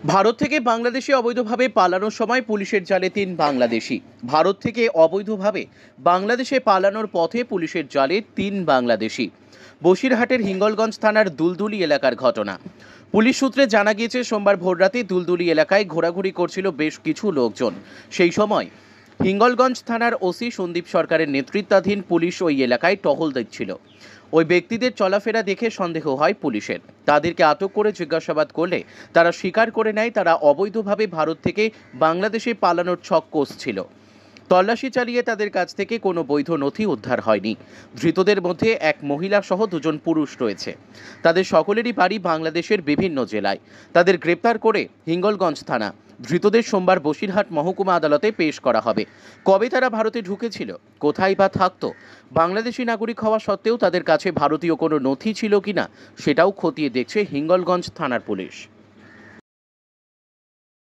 ভারত থেকে বাংলাদেশে অবৈধভাবে পালানোর সময় পুলিশের জালে ৩ বাংলাদেশি। ভারত থেকে অবৈধভাবে বাংলাদেশে পালানোর পথে পুলিশের জালে ৩ বাংলাদেশি। বসিরহাটের হিঙ্গলগঞ্জ থানার দুলদুলি এলাকার ঘটনা। পুলিশ সূত্রে জানা গিয়েছে, সোমবার ভোররাতে দুলদুলি এলাকায় ঘোরাঘুরি করছিল বেশ কিছু লোকজন। সেই সময় হিঙ্গলগঞ্জ থানার ওসি সন্দীপ সরকারের নেতৃত্বাধীন পুলিশ ওই এলাকায় টহল দিচ্ছিল। ওই ব্যক্তিদের চলাফেরা দেখে সন্দেহ হয় পুলিশের। তাদেরকে আটক করে জিজ্ঞাসাবাদ করলে তারা স্বীকার করে নেয় তারা অবৈধভাবে ভারত থেকে বাংলাদেশে পালানোর ছক কষছিল। তল্লাশি চালিয়ে তাদের কাছ থেকে কোনো বৈধ নথি উদ্ধার হয়নি। ধৃতদের মধ্যে এক মহিলা সহ 2জন পুরুষ রয়েছে। তাদের সকলেরই বাড়ি বাংলাদেশের বিভিন্ন জেলায়। তাদের গ্রেপ্তার করে হিঙ্গলগঞ্জ থানা। ধৃতদের সোমবার বসিরহাট মহকুমা আদালতে পেশ করা হবে। কবে তারা ভারতে ঢুকেছিল, কোথায় বা থাকতো, বাংলাদেশি নাগরিক হওয়া সত্ত্বেও তাদের কাছে ভারতীয় কোনো নথি ছিল কিনা, সেটাও খতিয়ে দেখছে হিঙ্গলগঞ্জ থানার পুলিশ।